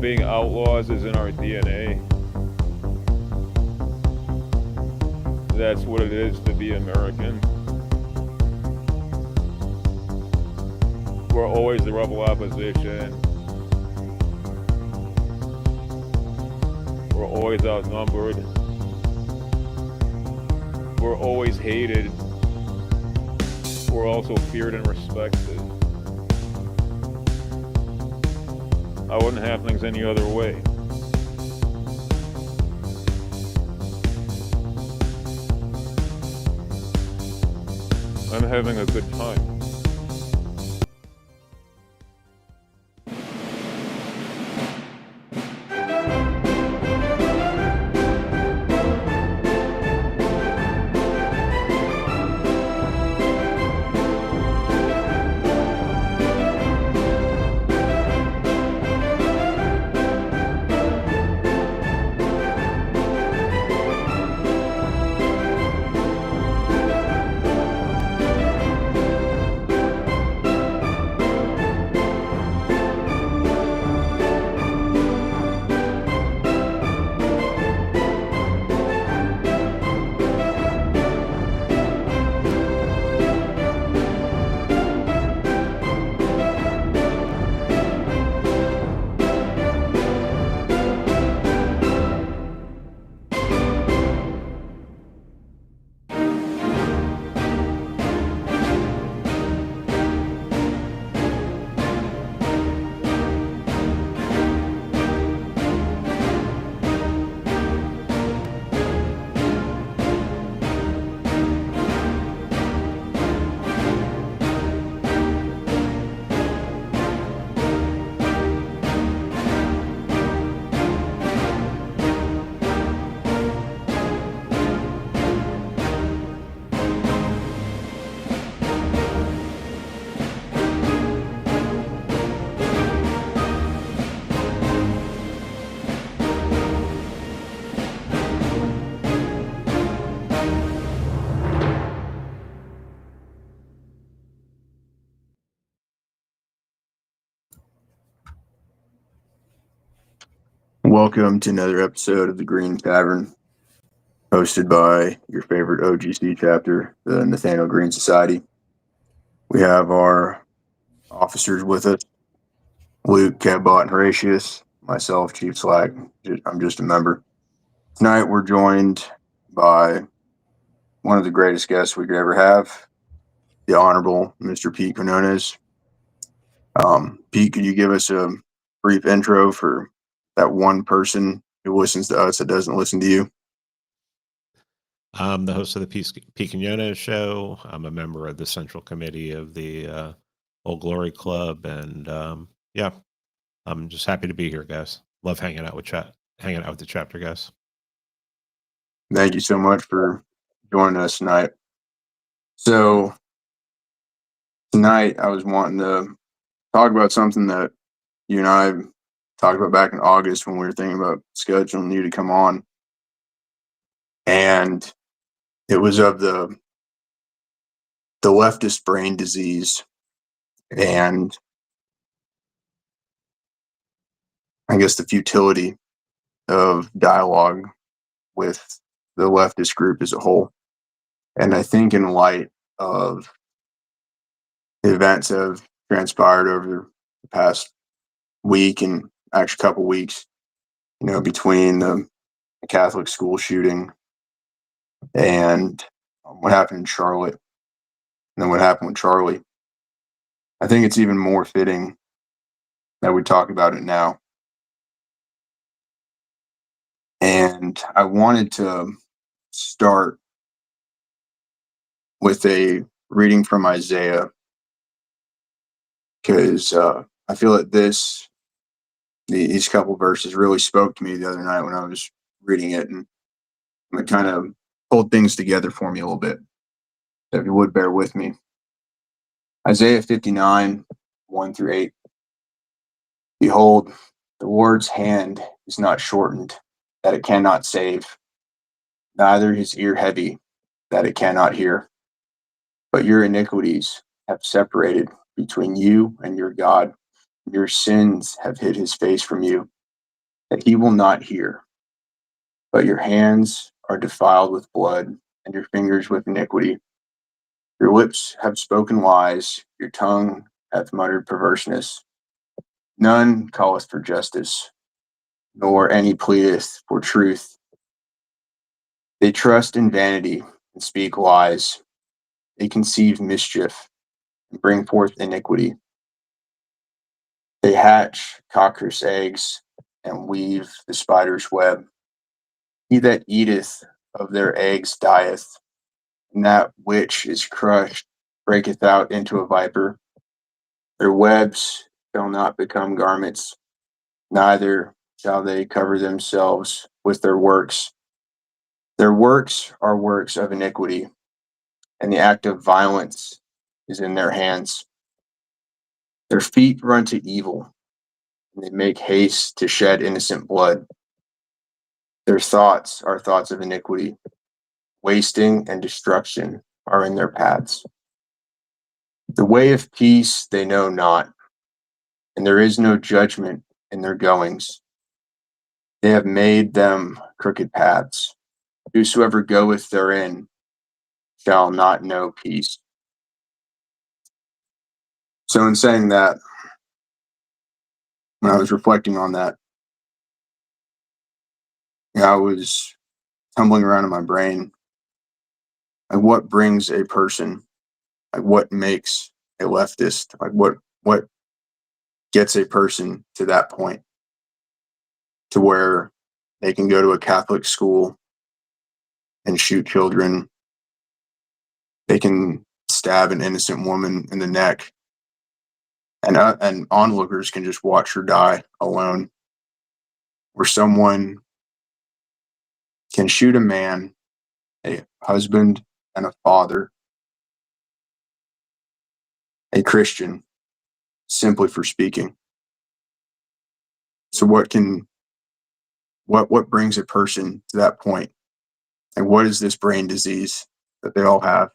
being outlaws is in our DNA. That's what it is to be American. We're always the rebel opposition. We're always outnumbered. We're always hated. We're also feared and respected. I wouldn't have things any other way. I'm having a good time. Welcome to another episode of the Greene Tavern, hosted by your favorite OGC chapter, the NathanaelGreeneSociety. We have our officers with us, Luke, Kebbot, and Horatius, myself, Chief Slack. I'm just a member. Tonight we're joined by one of the greatest guests we could ever have, the Honorable Mr. Pete Quinones. Pete, could you give us a brief intro for that one person who listens to us that doesn't listen to you? I'm the host of the Quinones show. I'm a member of the central committee of the OldGloryClub, and yeah, I'm just happy to be here, guys. Love hanging out with the chapter guys. Thank you so much for joining us tonight. So tonight I was wanting to talk about something that you and I talked about back in August when we were thinking about scheduling you to come on. And it was of the leftist brain disease, and I guess the futility of dialogue with the leftist group as a whole. And I think in light of the events that have transpired over the past week and actually a couple weeks, between the Catholic school shooting and what happened in Charlotte, and then what happened with Charlie, I think it's even more fitting that we talk about it now. And I wanted to start with a reading from Isaiah, because I feel that these couple verses really spoke to me the other night when I was reading it, and it kind of pulled things together for me a little bit. So if you would bear with me. Isaiah 59, 1-8. Behold, the Lord's hand is not shortened, that it cannot save, neither his ear heavy, that it cannot hear. But your iniquities have separated between you and your God. Your sins have hid his face from you, that he will not hear. But your hands are defiled with blood, and your fingers with iniquity. Your lips have spoken lies, your tongue hath muttered perverseness. None calleth for justice, nor any pleadeth for truth. They trust in vanity and speak lies. They conceive mischief and bring forth iniquity. They hatch cockers' eggs and weave the spider's web. He that eateth of their eggs dieth, and that which is crushed breaketh out into a viper. Their webs shall not become garments, neither shall they cover themselves with their works. Their works are works of iniquity, and the act of violence is in their hands. Their feet run to evil, and they make haste to shed innocent blood. Their thoughts are thoughts of iniquity. Wasting and destruction are in their paths. The way of peace they know not, and there is no judgment in their goings. They have made them crooked paths. Whosoever goeth therein shall not know peace. So in saying that, when I was reflecting on that, I was tumbling around in my brain, like what brings a person, like what makes a leftist, like what gets a person to that point, to where they can go to a Catholic school and shoot children. They can stab an innocent woman in the neck, and onlookers can just watch her die alone. Where someone can shoot a man, a husband and a father, a Christian, simply for speaking. So what brings a person to that point? And what is this brain disease that they all have?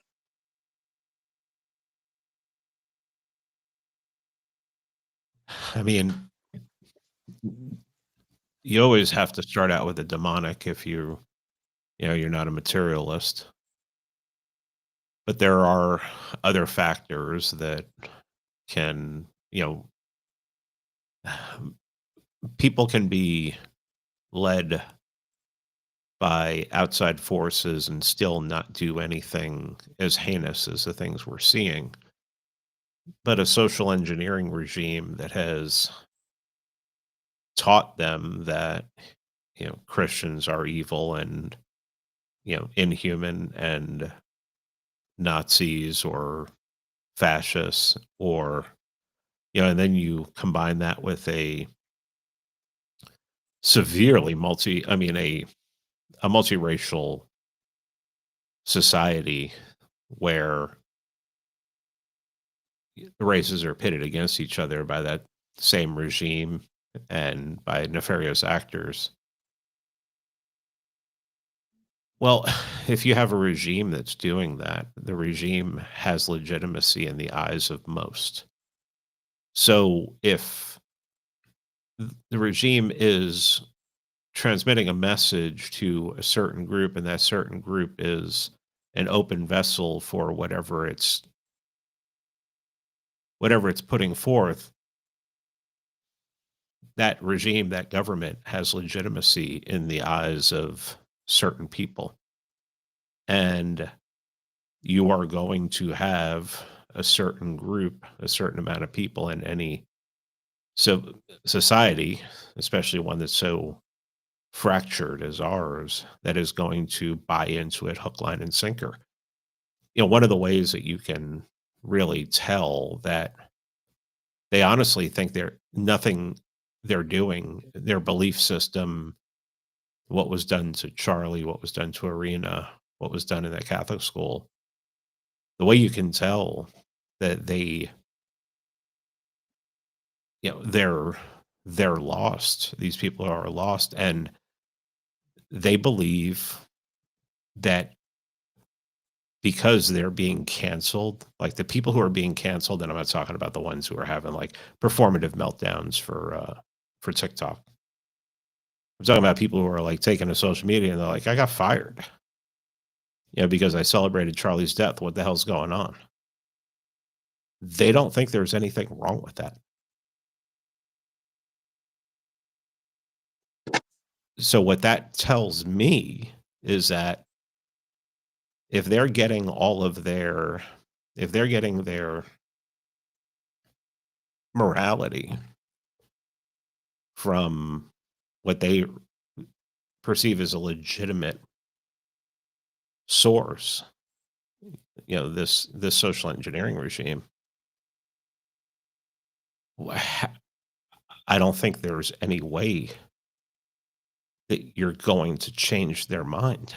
I mean, you always have to start out with the demonic if you're not a materialist. But there are other factors that can, people can be led by outside forces and still not do anything as heinous as the things we're seeing. But a social engineering regime that has taught them that, Christians are evil and, inhuman, and Nazis or fascists, or, and then you combine that with a severely a multiracial society where the races are pitted against each other by that same regime and by nefarious actors. Well, if you have a regime that's doing that, the regime has legitimacy in the eyes of most. So if the regime is transmitting a message to a certain group, and that certain group is an open vessel for whatever it's putting forth, that regime, that government has legitimacy in the eyes of certain people. And you are going to have a certain group, a certain amount of people in any society, especially one that's so fractured as ours, that is going to buy into it hook, line, and sinker. One of the ways that you can really tell that they honestly think nothing they're doing, their belief system, what was done to Charlie, what was done to Arena, what was done in that Catholic school, the way you can tell that they're lost. These people are lost, and they believe that because they're being canceled, like the people who are being canceled, and I'm not talking about the ones who are having like performative meltdowns for TikTok. I'm talking about people who are like taking to social media and they're like, I got fired, because I celebrated Charlie's death. What the hell's going on? They don't think there's anything wrong with that. So what that tells me is that if they're getting their morality from what they perceive as a legitimate source, this social engineering regime, I don't think there's any way that you're going to change their mind,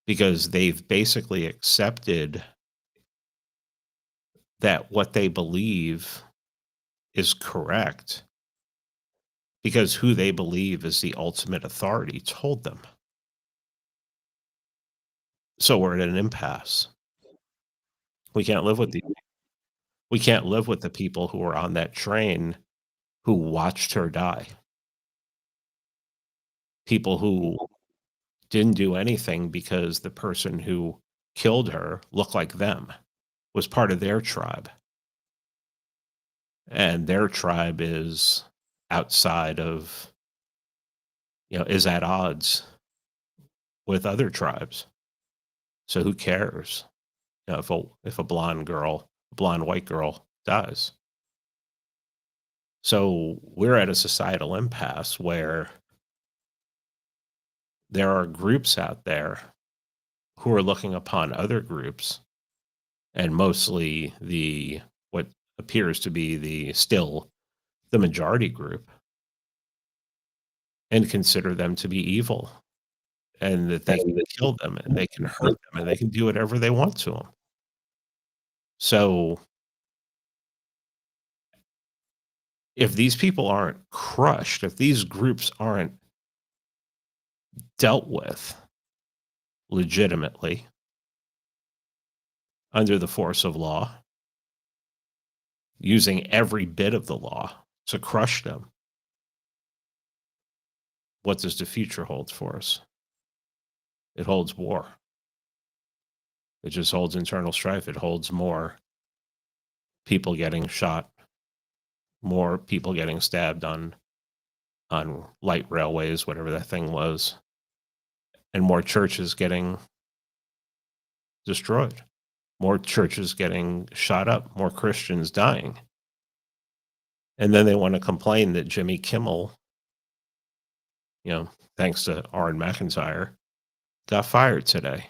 because they've basically accepted that what they believe is correct because who they believe is the ultimate authority told them. So we're at an impasse. We can't live with the people who were on that train who watched her die. People who didn't do anything because the person who killed her looked like them, was part of their tribe. And their tribe is outside of, is at odds with other tribes. So who cares? If a blonde white girl dies. So we're at a societal impasse where there are groups out there who are looking upon other groups, and mostly what appears to be the majority group, and consider them to be evil, and that they can kill them and they can hurt them and they can do whatever they want to them. So if these people aren't crushed, if these groups aren't dealt with legitimately under the force of law, using every bit of the law to crush them, what does the future hold for us? It holds war. It just holds internal strife. It holds more people getting shot, more people getting stabbed on light railways, whatever that thing was, and more churches getting destroyed, more churches getting shot up, more Christians dying. And then they want to complain that Jimmy Kimmel, thanks to Aaron McIntyre, got fired today.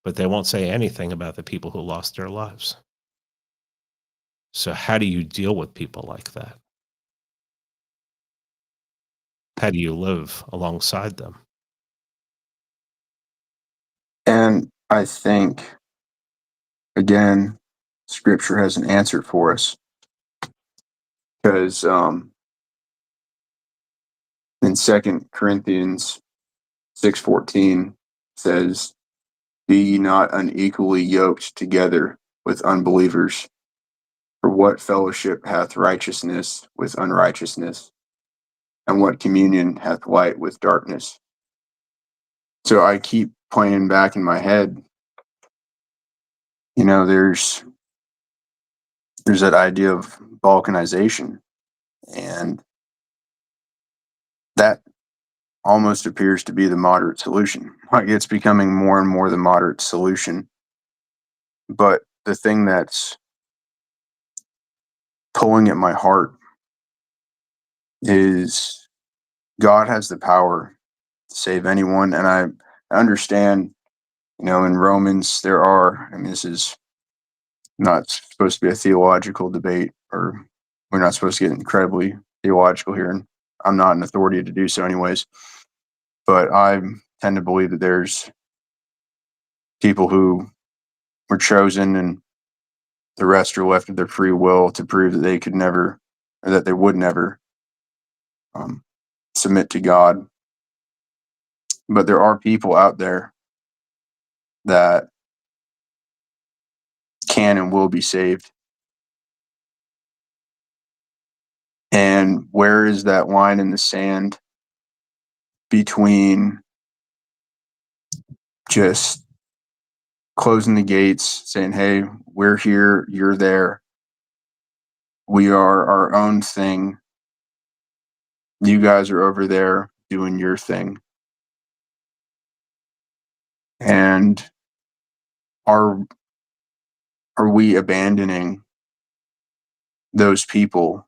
But they won't say anything about the people who lost their lives. So how do you deal with people like that? How do you live alongside them? And I think, again, Scripture has an answer for us. Because in 2 Corinthians 6:14 says, "Be ye not unequally yoked together with unbelievers. For what fellowship hath righteousness with unrighteousness? And what communion hath light with darkness?" So I keep playing back in my head, there's that idea of balkanization, and that almost appears to be the moderate solution. Like, it's becoming more and more the moderate solution. But the thing that's pulling at my heart is God has the power to save anyone. And I understand, in Romans, this is not supposed to be a theological debate, or we're not supposed to get incredibly theological here. And I'm not an authority to do so anyways. But I tend to believe that there's people who were chosen and the rest are left of their free will to prove that they could never, or that they would never submit to God. But there are people out there that can and will be saved. And where is that line in the sand between just closing the gates, saying, hey, we're here, you're there, we are our own thing, you guys are over there doing your thing? And are we abandoning those people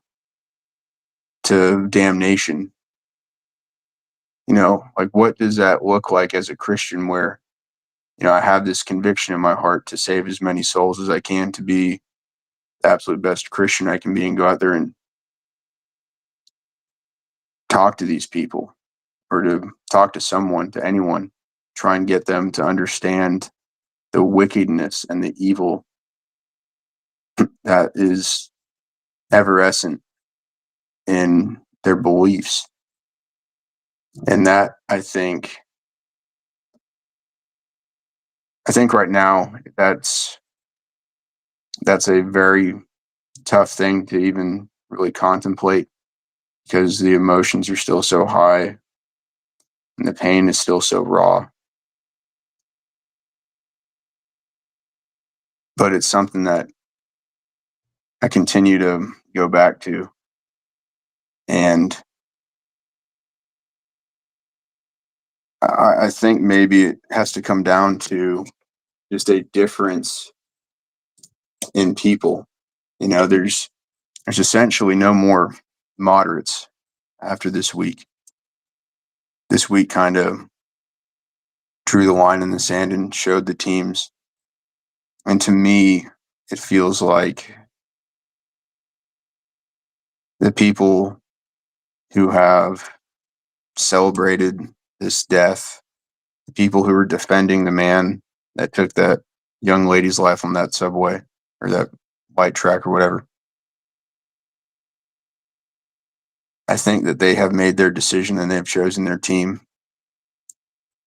to damnation? You know, like, what does that look like as a Christian where, you know, I have this conviction in my heart to save as many souls as I can, to be the absolute best Christian I can be, and go out there and talk to these people, or to talk to someone, to anyone, try and get them to understand the wickedness and the evil that is evanescent in their beliefs. And that, I think right now, that's a very tough thing to even really contemplate, because the emotions are still so high and the pain is still so raw. But it's something that I continue to go back to. And I think maybe it has to come down to just a difference in people. You know, there's essentially no more moderates after this week. This week kind of drew the line in the sand and showed the teams. And to me, it feels like the people who have celebrated this death, the people who are defending the man that took that young lady's life on that subway or that light track or whatever, I think that they have made their decision and they've chosen their team.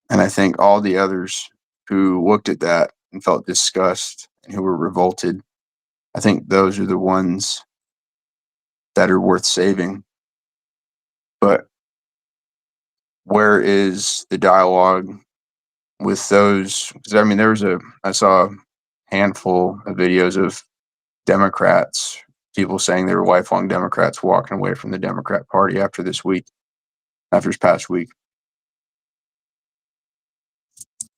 And I think all the others who looked at that and felt disgust and who were revolted, I think those are the ones that are worth saving. But where is the dialogue with those? Because I mean, I saw a handful of videos of Democrats, people saying they were lifelong Democrats, walking away from the Democrat Party after this past week.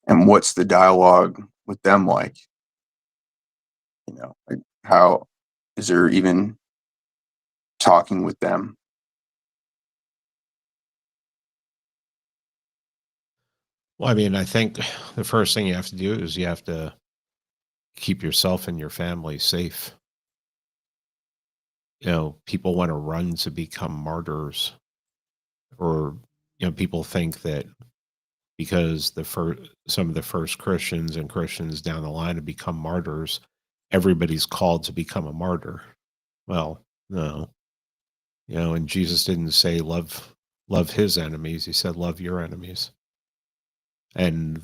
And what's the dialogue with them like? You know, like, how is there even talking with them? Well, I mean, I think the first thing you have to do is you have to keep yourself and your family safe. You know, people want to run to become martyrs, or, you know, people think that because some of the first Christians and Christians down the line have become martyrs, everybody's called to become a martyr. Well, no. You know, and Jesus didn't say love his enemies. He said love your enemies. And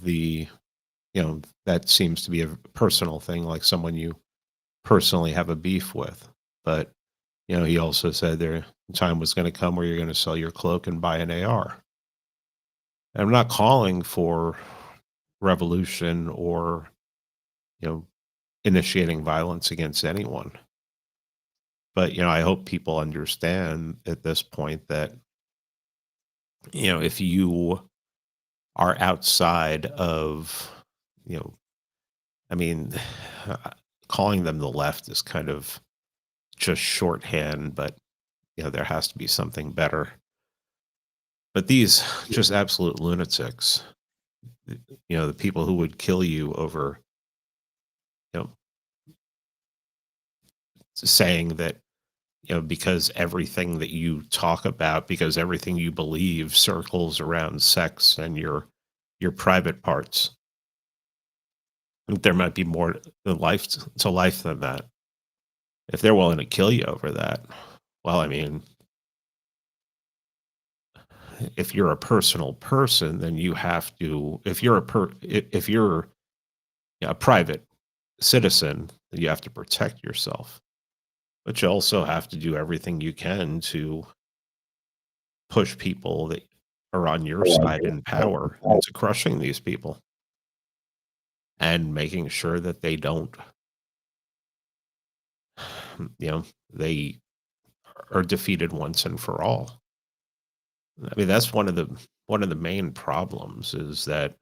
that seems to be a personal thing, like someone you personally have a beef with. But, you know, he also said there time was going to come where you're going to sell your cloak and buy an AR. And I'm not calling for revolution or, you know, initiating violence against anyone. But, you know, I hope people understand at this point that, you know, if you are outside of, you know, I mean, calling them the left is kind of just shorthand, but, you know, there has to be something better. But these just absolute lunatics, you know, the people who would kill you over, you know, saying that, you know, because everything that you talk about, because everything you believe circles around sex and your private parts. I think there might be more to life than that. If they're willing to kill you over that, well, I mean, if you're a personal person, then you have to. If you're a private citizen, then you have to protect yourself. But you also have to do everything you can to push people that are on your side in power into crushing these people and making sure that they don't, they are defeated once and for all. I mean, that's one of the main problems is that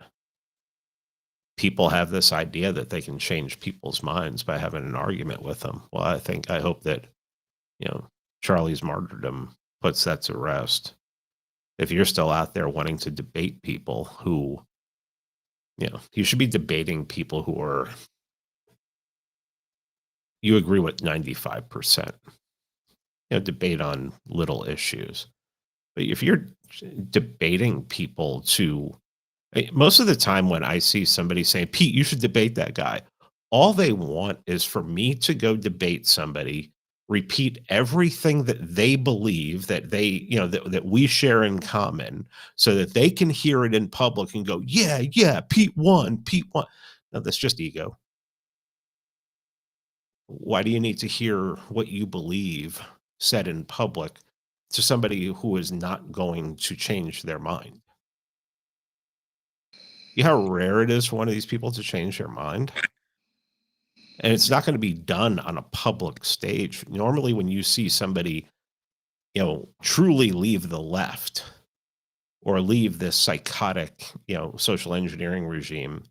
people have this idea that they can change people's minds by having an argument with them. Well, I hope that, Charlie's martyrdom puts that to rest. If you're still out there wanting to debate people who, you should be debating people who are, you agree with 95%, debate on little issues. But if you're debating people most of the time when I see somebody saying, Pete, you should debate that guy, all they want is for me to go debate somebody, repeat everything that they believe that that we share in common so that they can hear it in public and go, yeah, Pete won. No, that's just ego. Why do you need to hear what you believe said in public to somebody who is not going to change their mind? You know how rare it is for one of these people to change their mind? And it's not going to be done on a public stage. Normally, when you see somebody, truly leave the left or leave this psychotic, social engineering regime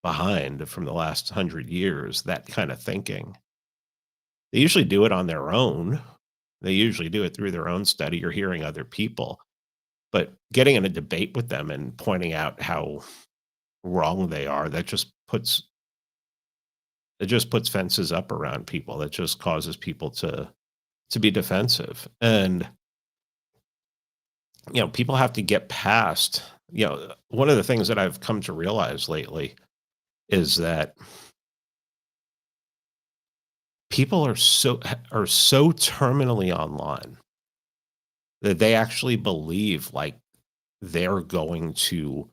behind from the last 100 years, that kind of thinking, they usually do it on their own. They usually do it through their own study or hearing other people. But getting in a debate with them and pointing out how wrong they are, that just puts fences up around people. That just causes people to be defensive. And people have to get past, one of the things that I've come to realize lately is that people are so terminally online that they actually believe like they're going to,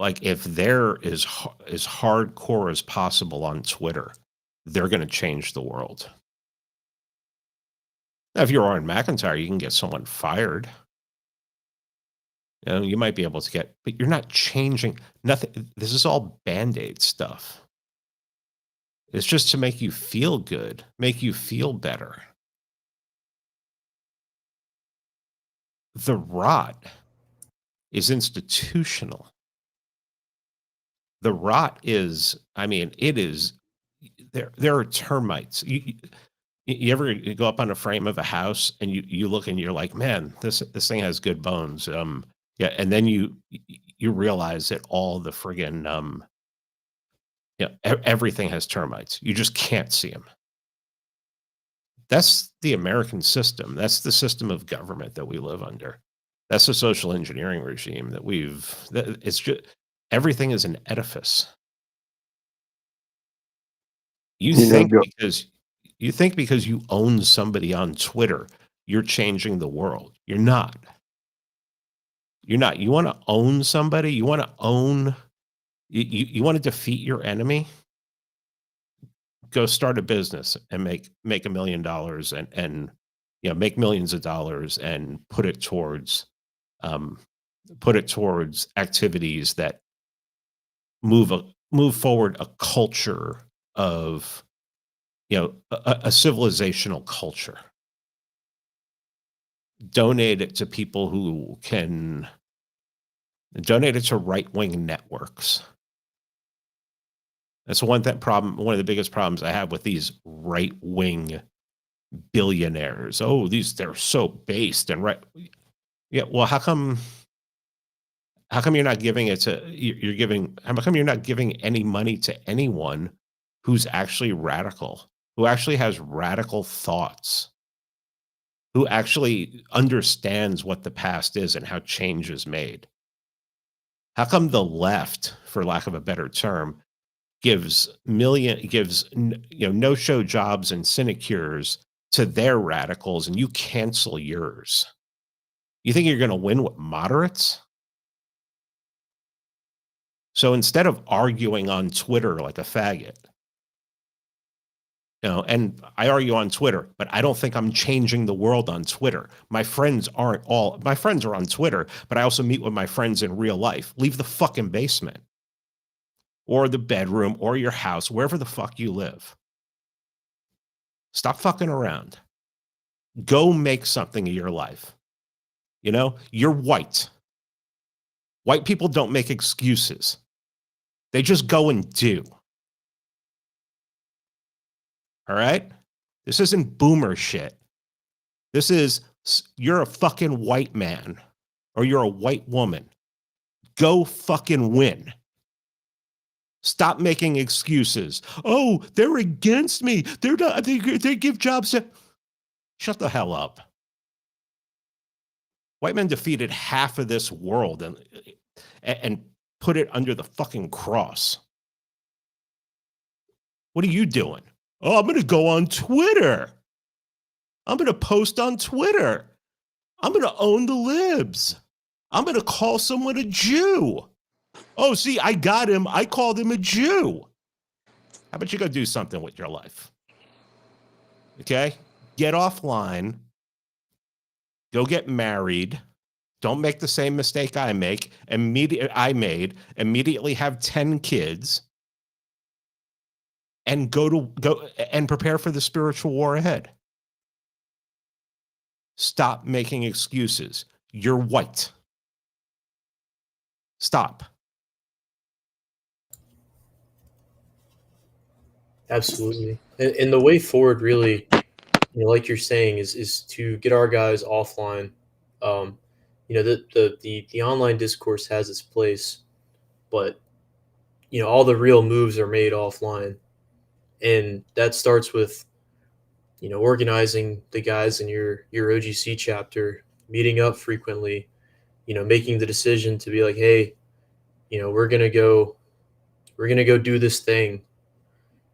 like, if they're as hardcore as possible on Twitter, they're going to change the world. Now, if you're Aaron McIntyre, you can get someone fired. You might be able to get, but you're not changing nothing. This is all Band-Aid stuff. It's just to make you feel good, make you feel better. The rot is institutional. The rot is, it is, there are termites. You ever go up on a frame of a house and you look and you're like, man, this thing has good bones. Yeah. And then you realize that all the friggin', everything has termites. You just can't see them. That's the American system. That's the system of government that we live under. That's the social engineering regime it's just, everything is an edifice. You think because you own somebody on Twitter, you're changing the world. You're not. You're not. You want to own somebody? You want to own, you want to defeat your enemy? Go start a business and make $1 million and make millions of dollars and put it towards activities that move forward a culture of a civilizational culture. Donate it to people who can donate it to right-wing networks. That's one of the biggest problems I have with these right-wing billionaires. Oh, they're so based and right. Yeah, well, how come you're not giving it to how come you're not giving any money to anyone who's actually radical, who actually has radical thoughts, who actually understands what the past is and how change is made? How come the left, for lack of a better term, gives no-show jobs and sinecures to their radicals and you cancel yours? You think you're going to win with moderates? So instead of arguing on Twitter like a faggot, You know, and I argue on Twitter, but I don't think I'm changing the world on Twitter. My friends are on Twitter, but I also meet with my friends in real life. Leave the fucking basement or the bedroom or your house, wherever the fuck you live. Stop fucking around. Go make something of your life. You know, you're white. White people don't make excuses. They just go and do. All right? This isn't boomer shit. This is, you're a fucking white man or you're a white woman. Go fucking win. Stop making excuses. Oh, they're against me. They're not, they give jobs to... Shut the hell up. White men defeated half of this world and put it under the fucking cross. What are you doing? Oh, I'm going to go on Twitter. I'm going to post on Twitter. I'm going to own the libs. I'm going to call someone a Jew. Oh, see, I got him. I called him a Jew. How about you go do something with your life? Okay? Get offline. Go get married. Don't make the same mistake I made. Immediately have 10 kids. And go and prepare for the spiritual war ahead. Stop making excuses. You're white. Stop. Absolutely. And the way forward really, like you're saying, is to get our guys offline. The online discourse has its place, but all the real moves are made offline. And that starts with, organizing the guys in your OGC chapter, meeting up frequently, making the decision to be like, hey, we're gonna go do this thing,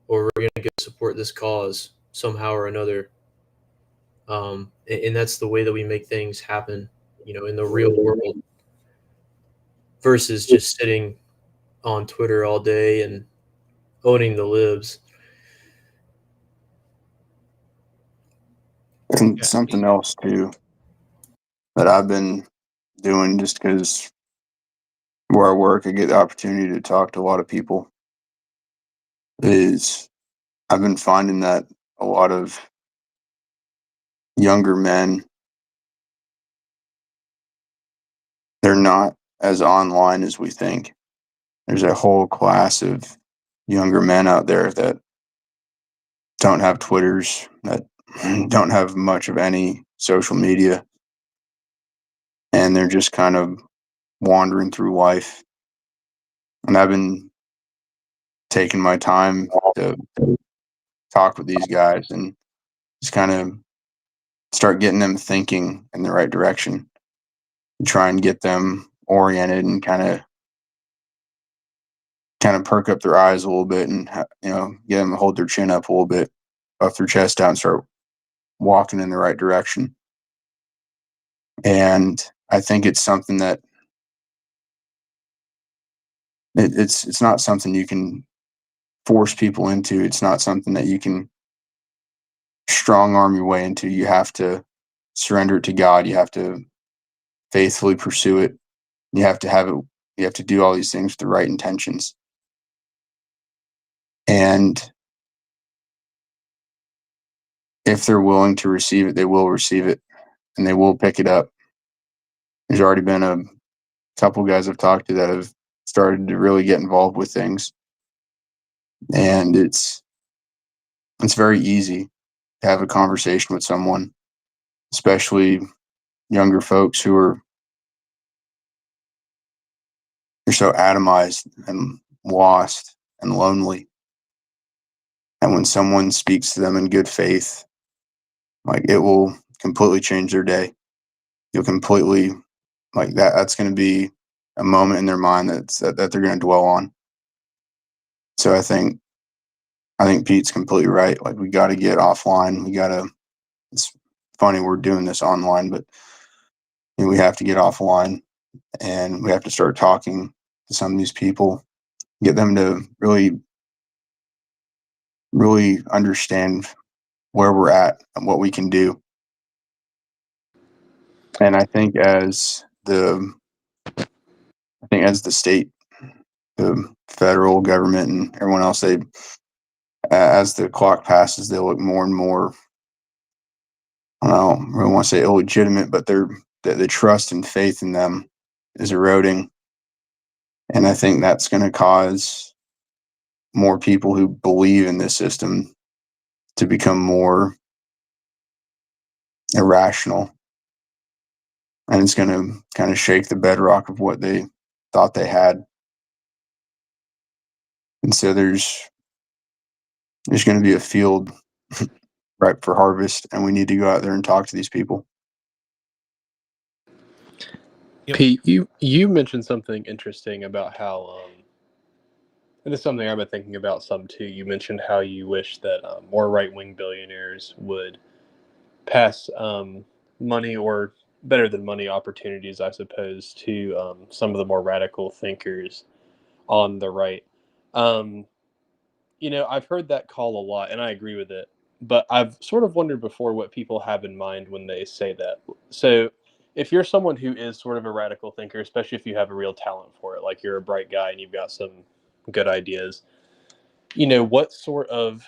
or we're gonna go support this cause somehow or another. And that's the way that we make things happen, in the real world, versus just sitting on Twitter all day and owning the libs. And something else too that I've been doing, just because where I work, I get the opportunity to talk to a lot of people, is I've been finding that a lot of younger men, they're not as online as we think. There's a whole class of younger men out there that don't have Twitters, that don't have much of any social media, and they're just kind of wandering through life. And I've been taking my time to talk with these guys and just kind of start getting them thinking in the right direction, and try and get them oriented and kind of perk up their eyes a little bit, and get them to hold their chin up a little bit, puff their chest out, and start walking in the right direction. And I think it's something that it's not something you can force people into. It's not something that you can strong arm your way into. You have to surrender it to God. You have to faithfully pursue it. You have to have it. You have to do all these things with the right intentions. And if they're willing to receive it, they will receive it, and they will pick it up. There's already been a couple guys I've talked to that have started to really get involved with things. And it's very easy to have a conversation with someone, especially younger folks who are so atomized and lost and lonely. And when someone speaks to them in good faith, like, it will completely change their day. You'll completely, like, that's going to be a moment in their mind that they're going to dwell on. So I think Pete's completely right. Like, we got to get offline. It's funny we're doing this online, but we have to get offline, and we have to start talking to some of these people, get them to really really understand where we're at and what we can do. And I think as the state, the federal government, and everyone else, as the clock passes, they look more and more, I don't really want to say illegitimate, but the trust and faith in them is eroding. And I think that's going to cause more people who believe in this system to become more irrational. And it's going to kind of shake the bedrock of what they thought they had. And so there's going to be a field ripe for harvest, and we need to go out there and talk to these people. Yep. Pete, you mentioned something interesting about how, and it's something I've been thinking about some too. You mentioned how you wish that more right-wing billionaires would pass money, or better than money, opportunities, I suppose, to some of the more radical thinkers on the right. I've heard that call a lot, and I agree with it. But I've sort of wondered before what people have in mind when they say that. So if you're someone who is sort of a radical thinker, especially if you have a real talent for it, like you're a bright guy and you've got some good ideas, what sort of,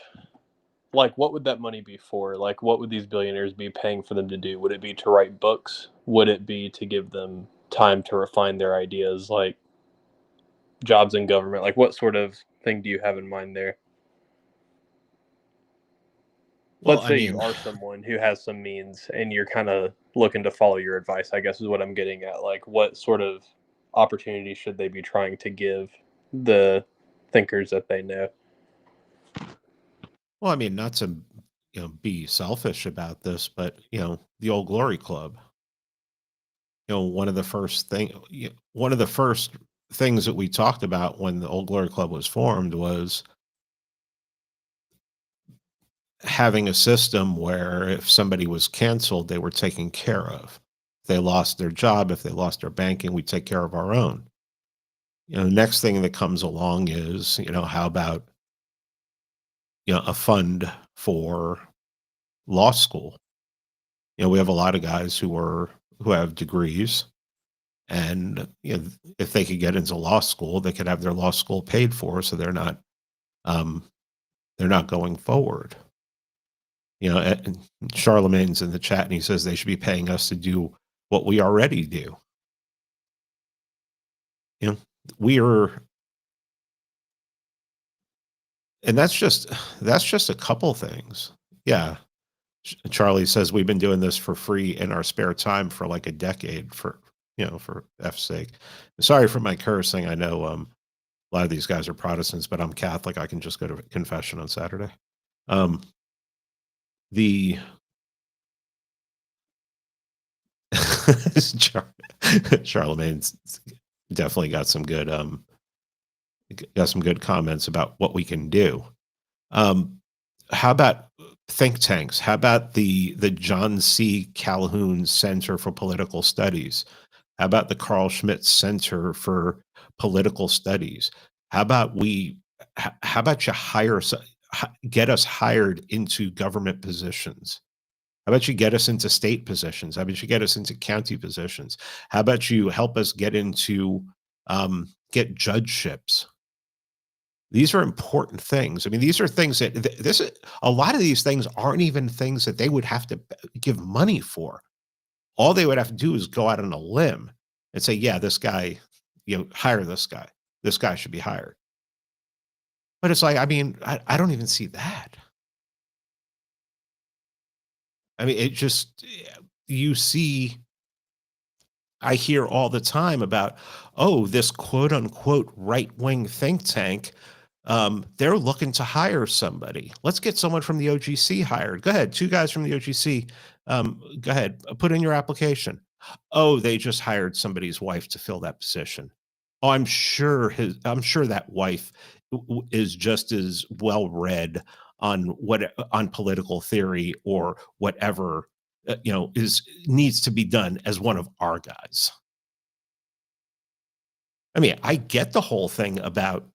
like, what would that money be for? Like, what would these billionaires be paying for them to do? Would it be to write books? Would it be to give them time to refine their ideas, like jobs in government? Like, what sort of thing do you have in mind there? Well, Let's say you are someone who has some means and you're kind of looking to follow your advice, I guess is what I'm getting at. Like, what sort of opportunity should they be trying to give the thinkers that they know? well, I mean, not to be selfish about this, but the Old Glory Club. One of the first things that we talked about when the Old Glory Club was formed was having a system where if somebody was canceled, they were taken care of. If they lost their job, if they lost their banking, we take care of our own. Next thing that comes along is, how about, a fund for law school? We have a lot of guys who have degrees, and if they could get into law school, they could have their law school paid for, so they're not going forward. And Charlemagne's in the chat, and he says they should be paying us to do what we already do. We are, and that's just a couple things. Yeah. Charlie says we've been doing this for free in our spare time for like a decade, for F's sake. Sorry for my cursing. I know a lot of these guys are Protestants, but I'm Catholic. I can just go to confession on Saturday. Charlemagne's definitely got some good comments about what we can do. How about think tanks? How about the John C. Calhoun Center for Political Studies? How about the Carl Schmitt Center for Political Studies? How about you get us hired into government positions? How about you get us into state positions? How about you get us into county positions? How about you help us get into get judgeships? These are important things. I mean, these are things that a lot of these things aren't even things that they would have to give money for. All they would have to do is go out on a limb and say, yeah, this guy, hire this guy. This guy should be hired. But it's like, I mean, I don't even see that. I mean, it just, I hear all the time about, this quote unquote right-wing think tank. They're looking to hire somebody. Let's get someone from the OGC hired. Go ahead. 2 guys from the OGC. Go ahead. Put in your application. Oh, they just hired somebody's wife to fill that position. Oh, I'm sure that wife is just as well read on political theory or whatever, needs to be done as one of our guys. I mean, I get the whole thing about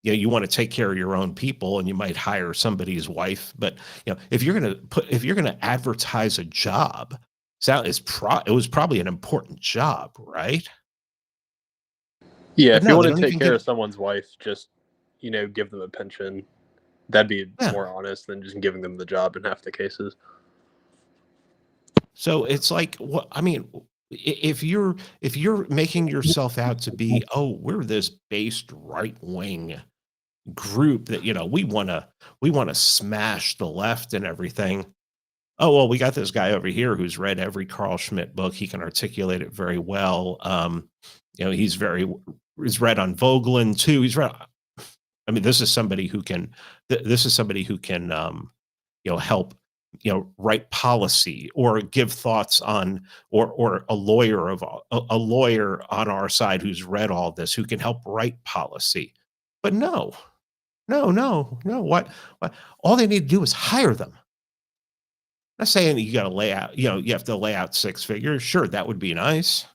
you want to take care of your own people, and you might hire somebody's wife. But if you're going to advertise a job, it was probably an important job, right? Yeah, But if no, you they want don't to take even care give. of someone's wife, just give them a pension. That'd be Yeah. more honest than just giving them the job in half the cases. So it's like, what I mean, if you're making yourself out to be, oh, we're this based right wing group that we want to smash the left and everything. Oh, well, we got this guy over here who's read every Carl Schmitt book. He can articulate it very well. He's read on Vogelin too. He's read. I mean, this is somebody who can. Help write policy or give thoughts on, or a lawyer on our side who's read all this, who can help write policy. But no. What all they need to do is hire them. I'm not saying you got to lay out, you have to lay out six figures. Sure, that would be nice.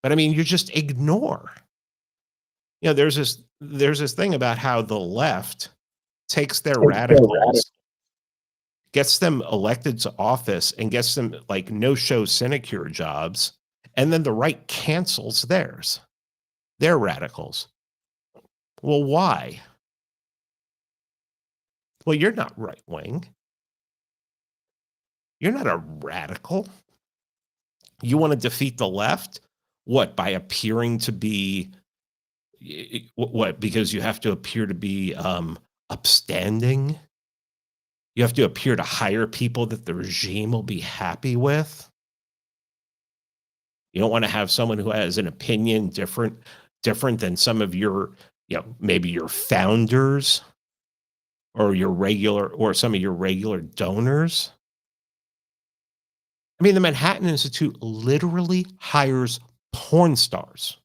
But I mean, you just ignore. There's this thing about how the left takes their radicals, gets them elected to office, and gets them like no-show sinecure jobs, and then the right cancels theirs. They're radicals. Well, why? Well, you're not right-wing. You're not a radical. You want to defeat the left? What, by appearing to be what? Because you have to appear to be upstanding? You have to appear to hire people that the regime will be happy with? You don't want to have someone who has an opinion different than some of your, maybe your founders or some of your regular donors. I mean, the Manhattan Institute literally hires porn stars.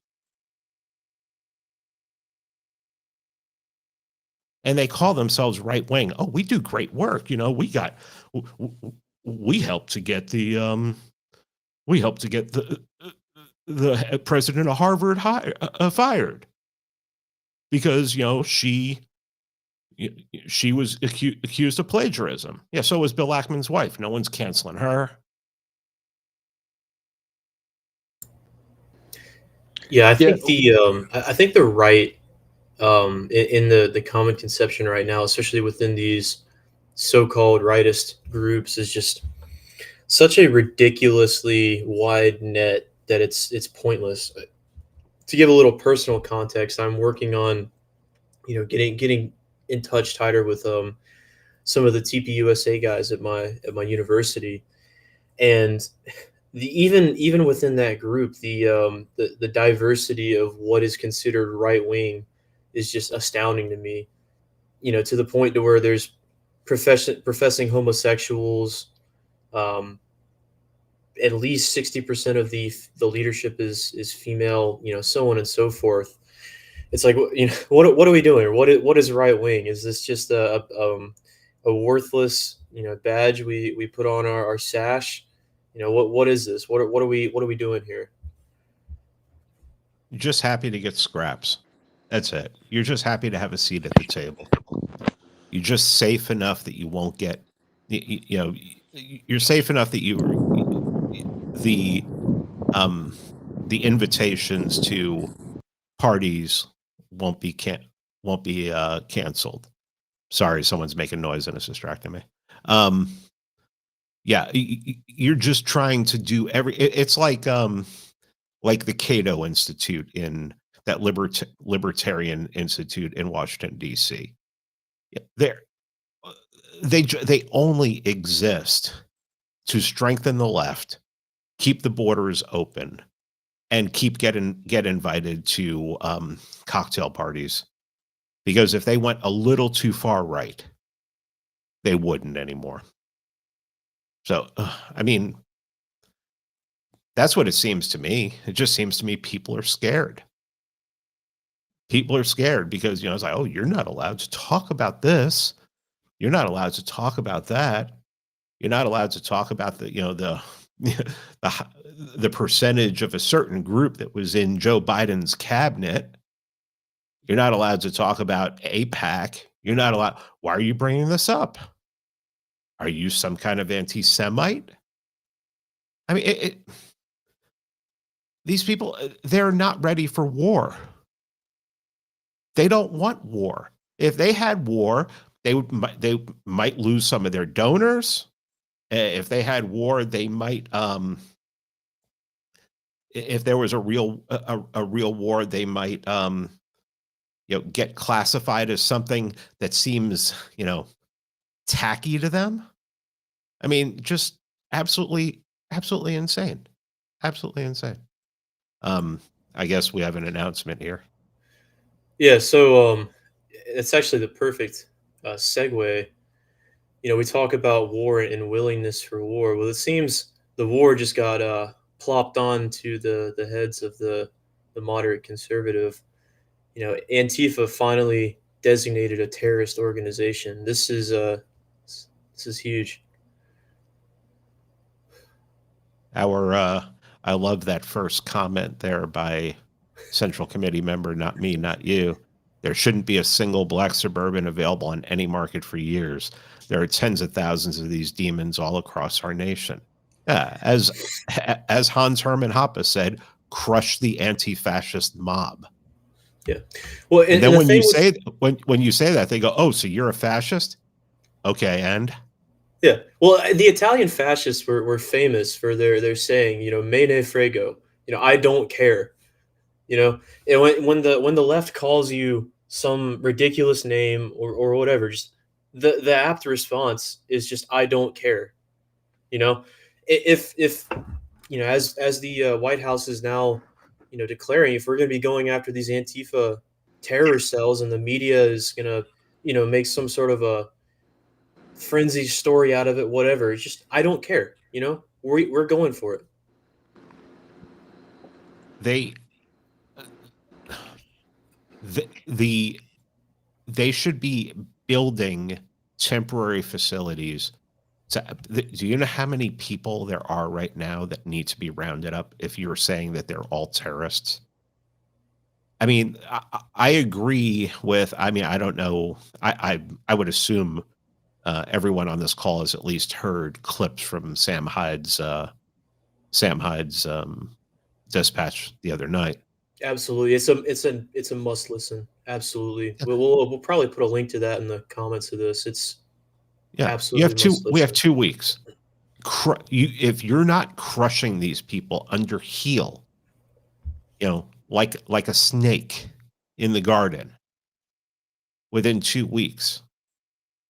And they call themselves right wing. Oh, we do great work. We helped to get the the president of Harvard fired because she was accused of plagiarism. Yeah, so was Bill Ackman's wife. No one's canceling her. Yeah, I think the right in the common conception right now, especially within these so-called rightist groups, is just such a ridiculously wide net that it's pointless. To give a little personal context, I'm working on getting in touch tighter with some of the TPUSA guys at my university, and even within that group, the diversity of what is considered right wing is just astounding to me. To the point to where there's professing homosexuals. At least 60% of the leadership is female. So on and so forth. It's like, what are we doing? What is right wing? Is this just a worthless badge we put on our sash? What is this? What are we doing here? You're just happy to get scraps. That's it. You're just happy to have a seat at the table. You're just safe enough that you won't get, you're safe enough that the invitations to parties won't be canceled. Sorry, someone's making noise and it's distracting me. Yeah, you're just trying to do it's like the Cato Institute in that libertarian institute in Washington, D.C. They only exist to strengthen the left, keep the borders open, and get invited to cocktail parties. Because if they went a little too far right, they wouldn't anymore. So, I mean, that's what it seems to me. It just seems to me people are scared. People are scared because, it's like, oh, you're not allowed to talk about this. You're not allowed to talk about that. You're not allowed to talk about the percentage of a certain group that was in Joe Biden's cabinet. You're not allowed to talk about AIPAC. You're not allowed. Why are you bringing this up? Are you some kind of anti-Semite? I mean, these people, they're not ready for war. They don't want war. If they had war, they might lose some of their donors. If they had war, they might. If there was a real war, they might get classified as something that seems tacky to them. I mean, just absolutely insane. Absolutely insane. I guess we have an announcement here. Yeah, so it's actually the perfect segue. We talk about war and willingness for war. Well, it seems the war just got plopped on to the heads of the moderate conservative. Antifa finally designated a terrorist organization. This is huge. I love that first comment there by Central Committee member, not me, not you. There shouldn't be a single black Suburban available on any market for years. There are tens of thousands of these demons all across our nation. As Hans Hermann Hoppe said, crush the anti-fascist mob. Yeah. Well, and then when you say when you say that, they go, "Oh, so you're a fascist?" Okay, and yeah. Well, the Italian fascists were famous for their saying, "Me ne frego," I don't care. And when the left calls you some ridiculous name or whatever, just the apt response is just I don't care. If as the White House is now declaring, if we're going to be going after these Antifa terror cells and the media is going to make some sort of a frenzy story out of it, whatever, it's just I don't care. We're going for it. They should be building temporary facilities. Do you know how many people there are right now that need to be rounded up if you're saying that they're all terrorists? I mean, I agree with, I don't know. I would assume everyone on this call has at least heard clips from Sam Hyde's dispatch the other night. Absolutely. It's a must listen. Absolutely. We'll probably put a link to that in the comments of this. It's absolutely we have 2 weeks. If you're not crushing these people under heel, like a snake in the garden within 2 weeks,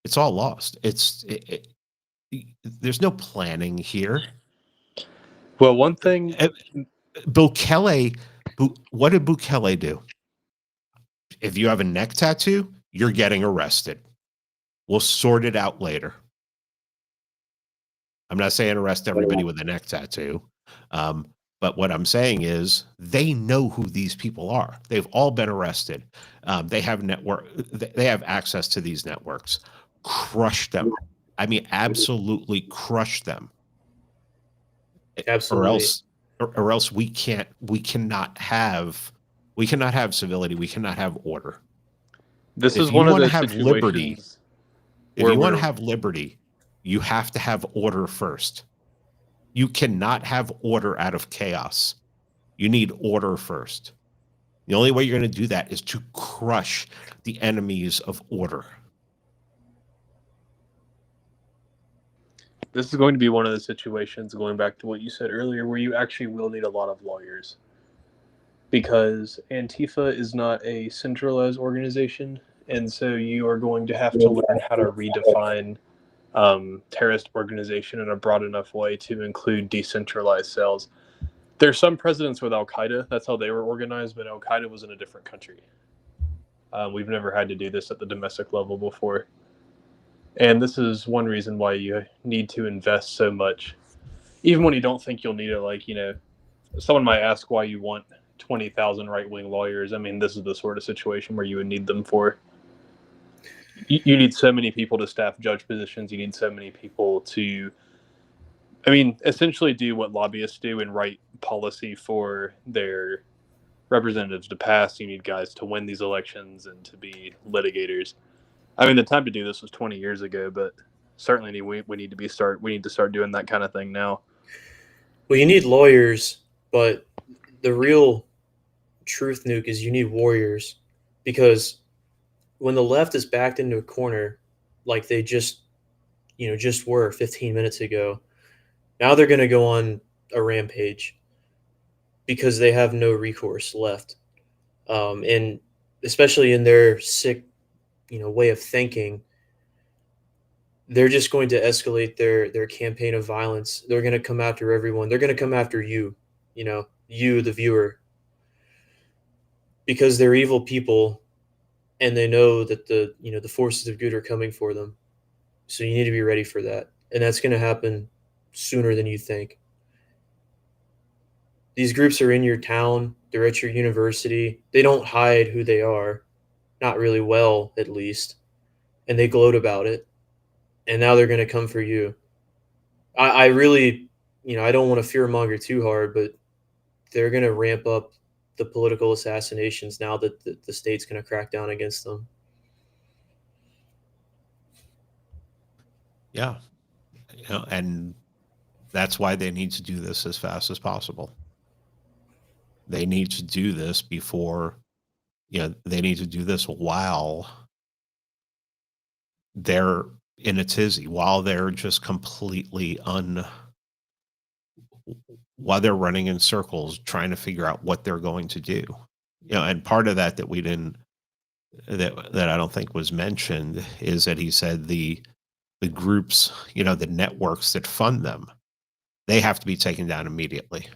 it's all lost. There's no planning here. Well, one thing, Bukele, what did Bukele do? If you have a neck tattoo, you're getting arrested. We'll sort it out later. I'm not saying arrest everybody with a neck tattoo. But what I'm saying is they know who these people are. They've all been arrested. They have they have access to these networks. Crush them. I mean, absolutely crush them. Absolutely. Or else we cannot have civility. We cannot have order. This is one of the situations. If you want to have liberty, you have to have order first. You cannot have order out of chaos. You need order first. The only way you're going to do that is to crush the enemies of order. This is going to be one of the situations, going back to what you said earlier, where you actually will need a lot of lawyers. Because Antifa is not a centralized organization, and so you are going to have to learn how to redefine terrorist organization in a broad enough way to include decentralized cells. There's some precedents with Al-Qaeda. That's how they were organized, but Al-Qaeda was in a different country. We've never had to do this at the domestic level before. And this is one reason why you need to invest so much. Even when you don't think you'll need it, someone might ask why you want 20,000 right-wing lawyers. I mean, this is the sort of situation where you would need them for. You need so many people to staff judge positions. You need so many people to, essentially do what lobbyists do and write policy for their representatives to pass. You need guys to win these elections and to be litigators. I mean, the time to do this was 20 years ago, but certainly we need to start doing that kind of thing now. Well, you need lawyers, but the real truth nuke is you need warriors, because when the left is backed into a corner like they just were 15 minutes ago, now they're going to go on a rampage because they have no recourse left. And especially in their sick, way of thinking, they're just going to escalate their campaign of violence. They're going to come after everyone. They're going to come after you, you, the viewer, because they're evil people, and they know that the forces of good are coming for them. So you need to be ready for that, and that's going to happen sooner than you think. These groups are in your town. They're at your university. They don't hide who they are, not really well, at least, and they gloat about it. And now they're going to come for you. I really, I don't want to fearmonger too hard, but they're going to ramp up the political assassinations now that the state's going to crack down against them. Yeah. And that's why they need to do this as fast as possible. They need to do this before, they need to do this while they're in a tizzy, while they're just completely while they're running in circles trying to figure out what they're going to do. And part of that we didn't, that I don't think was mentioned, is that he said the groups, the networks that fund them, they have to be taken down immediately.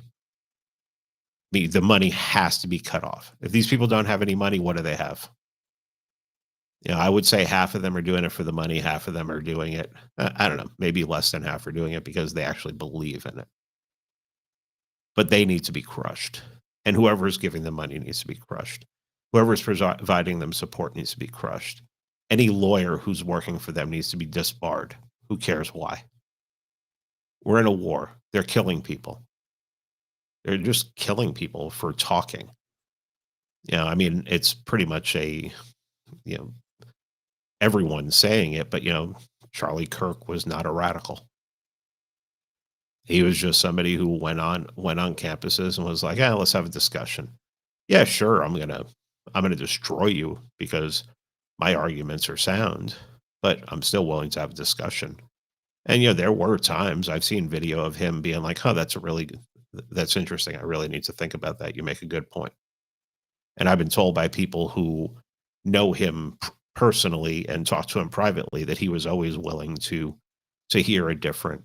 The money has to be cut off. If these people don't have any money, what do they have? I would say half of them are doing it for the money. Half of them are doing it, I don't know, maybe less than half are doing it because they actually believe in it. But they need to be crushed. And whoever is giving them money needs to be crushed. Whoever is providing them support needs to be crushed. Any lawyer who's working for them needs to be disbarred. Who cares why? We're in a war. They're killing people. They're just killing people for talking. I mean, it's pretty much everyone's saying it, but Charlie Kirk was not a radical. He was just somebody who went on campuses and was like, "Yeah, let's have a discussion." Yeah, sure, I'm gonna destroy you because my arguments are sound, but I'm still willing to have a discussion. And there were times I've seen video of him being like, "Oh, that's interesting. I really need to think about that. You make a good point." And I've been told by people who know him personally and talk to him privately that he was always willing to hear a different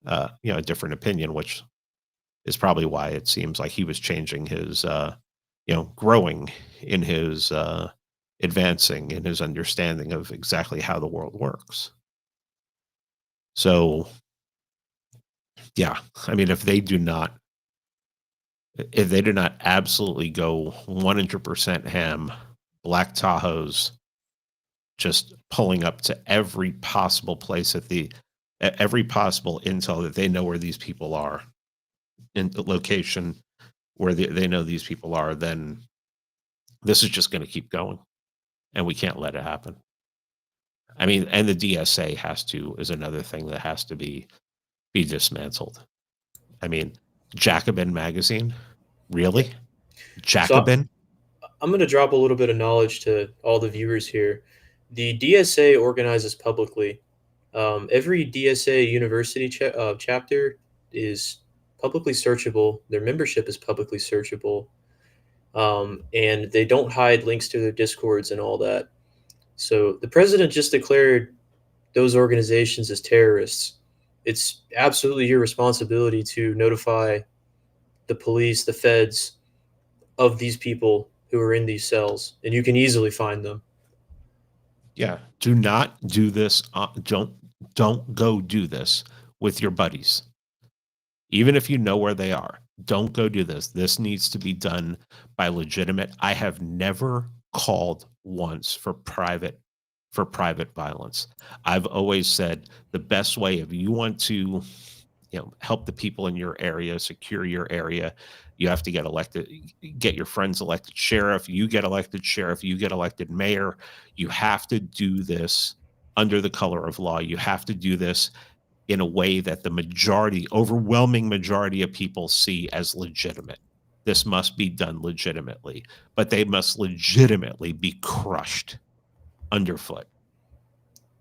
opinion, which is probably why it seems like he was changing his, growing in his, advancing in his understanding of exactly how the world works. So, yeah, I mean, if they do not absolutely go 100% ham, Black Tahoes just pulling up to every possible place every possible intel that they know where these people are, in the location where they know these people are, then this is just going to keep going, and we can't let it happen. I mean, and the DSA is another thing that has to be dismantled. I mean, Jacobin magazine, really? Jacobin? So I'm going to drop a little bit of knowledge to all the viewers here. The DSA organizes publicly. Every DSA university chapter is publicly searchable. Their membership is publicly searchable. And they don't hide links to their discords and all that. So the president just declared those organizations as terrorists. It's absolutely your responsibility to notify the police, the feds, of these people who are in these cells, and you can easily find them. Yeah. Do not do this. Don't go do this with your buddies. Even if you know where they are, don't go do this. This needs to be done by legitimate. I have never called once for private violence. I've always said the best way, if you want to help the people in your area, secure your area. You have to get elected, get your friends elected sheriff. You get elected sheriff. You get elected mayor. You have to do this under the color of law. You have to do this in a way that the majority, overwhelming majority of people see as legitimate. This must be done legitimately, but they must legitimately be crushed underfoot.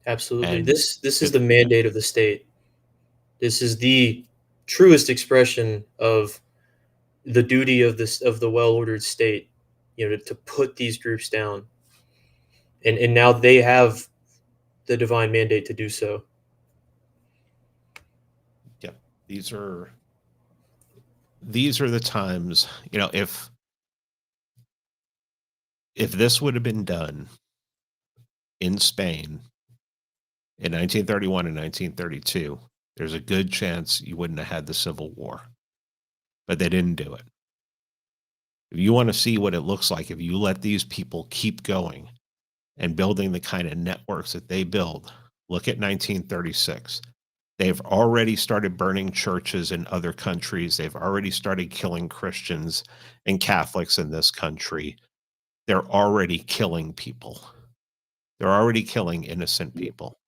Absolutely. And This is the mandate of the state. This is the truest expression of the duty of the well-ordered state, to put these groups down. And now they have the divine mandate to do so. Yeah, these are the times, if this would have been done in Spain in 1931 and 1932, there's a good chance you wouldn't have had the Civil War. But they didn't do it. If you want to see what it looks like, if you let these people keep going and building the kind of networks that they build, look at 1936. They've already started burning churches in other countries. They've already started killing Christians and Catholics in this country. They're already killing people. They're already killing innocent people.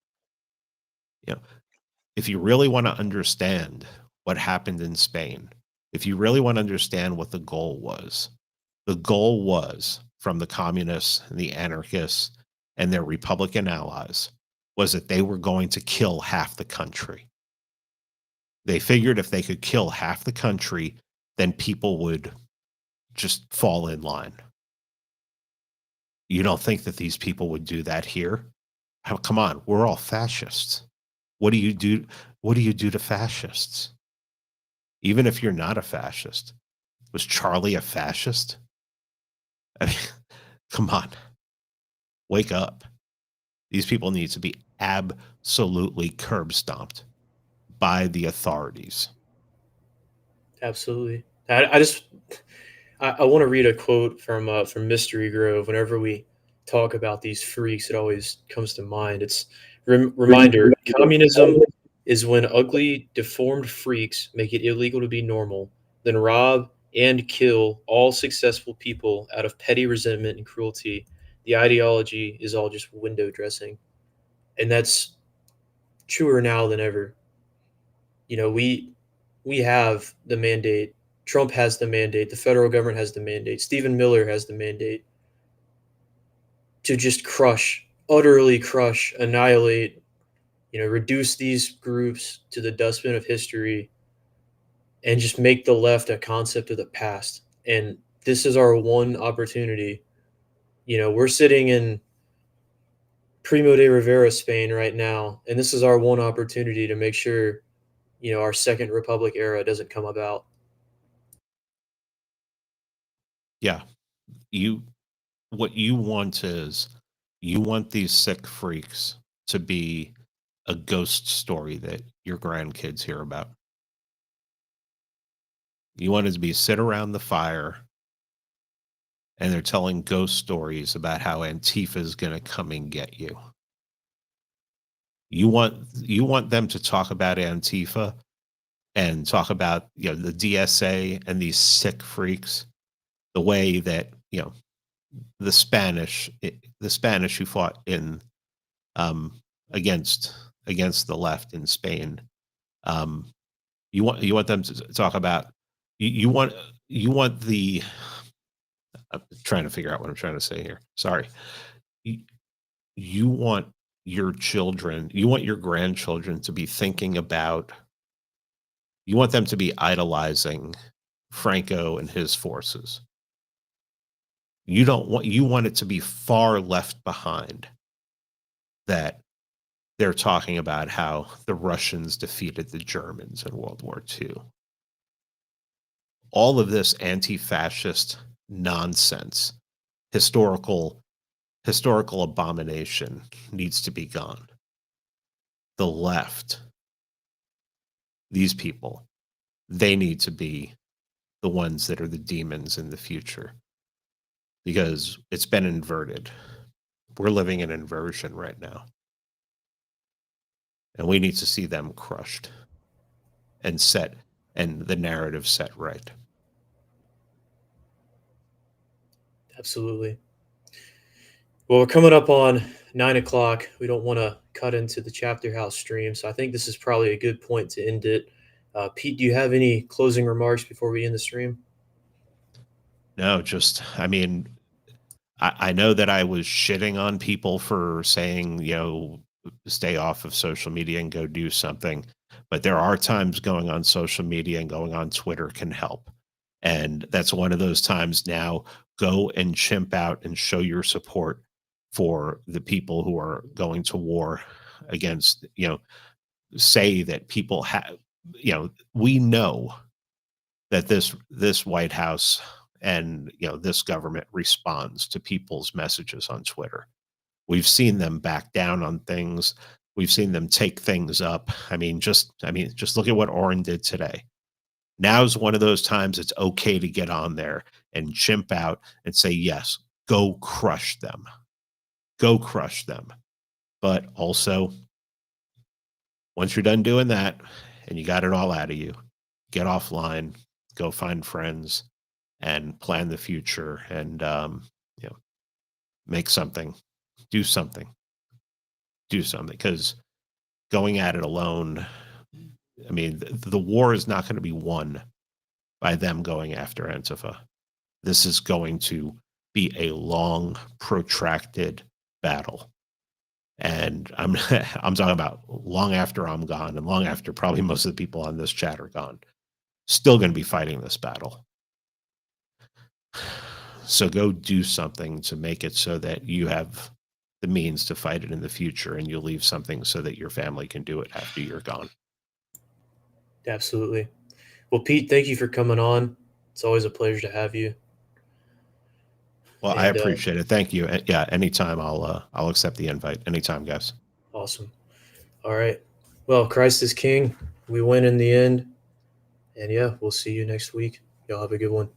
If you really want to understand what happened in Spain, if you really want to understand what the goal was from the communists and the anarchists and their Republican allies was that they were going to kill half the country. They figured if they could kill half the country, then people would just fall in line. You don't think that these people would do that here? Come on, we're all fascists. What do you do? What do you do to fascists? Even if you're not a fascist, was Charlie a fascist? I mean, come on, wake up. These people need to be absolutely curb stomped by the authorities. Absolutely. I want to read a quote from Mystery Grove. Whenever we talk about these freaks, it always comes to mind. It's reminder: communism is when ugly, deformed freaks make it illegal to be normal, then rob and kill all successful people out of petty resentment and cruelty. The ideology is all just window dressing, and that's truer now than ever. We have the mandate. Trump has the mandate. The federal government has the mandate. Stephen Miller has the mandate to just crush, utterly crush, annihilate, reduce these groups to the dustbin of history and just make the left a concept of the past. And this is our one opportunity. We're sitting in Primo de Rivera, Spain right now, and this is our one opportunity to make sure, our second republic era doesn't come about. Yeah. What you want is you want these sick freaks to be a ghost story that your grandkids hear about. You want it to be sit around the fire and they're telling ghost stories about how Antifa is going to come and get you. You want them to talk about Antifa and talk about, the DSA and these sick freaks, the way that, the Spanish who fought in against the left in Spain. You want them to talk about you want the I'm trying to figure out what I'm trying to say here. Sorry. You want your children, you want your grandchildren to be thinking about, you want them to be idolizing Franco and his forces. You want it to be far left behind that they're talking about how the Russians defeated the Germans in World War II. All of this anti-fascist nonsense, historical abomination needs to be gone. The left, these people, they need to be the ones that are the demons in the future, because it's been inverted. We're living in inversion right now. And we need to see them crushed. and the narrative set right. Absolutely. Well, we're coming up on 9 o'clock. We don't want to cut into the chapter house stream, so I think this is probably a good point to end it. Pete, do you have any closing remarks before we end the stream? No, just, I mean, I know that I was shitting on people for saying, stay off of social media and go do something. But there are times going on social media and going on Twitter can help. And that's one of those times now. Go and chimp out and show your support for the people who are going to war against, say that people have, we know that this White House and this government responds to people's messages on Twitter. We've seen them back down on things. We've seen them take things up. Just look at what Oren did today. Now's one of those times it's okay to get on there and chimp out and say, yes, go crush them. Go crush them. But also, once you're done doing that and you got it all out of you, get offline, go find friends, and plan the future and, make something, do something, because going at it alone, the war is not going to be won by them going after Antifa. This is going to be a long, protracted battle. And I'm talking about long after I'm gone and long after probably most of the people on this chat are gone, still going to be fighting this battle. So go do something to make it so that you have the means to fight it in the future, and you'll leave something so that your family can do it after you're gone. Absolutely. Well, Pete, thank you for coming on. It's always a pleasure to have you. Well, I appreciate it. Thank you. Yeah, anytime I'll accept the invite. Anytime, guys. Awesome. All right. Well, Christ is King. We win in the end. And yeah, we'll see you next week. Y'all have a good one.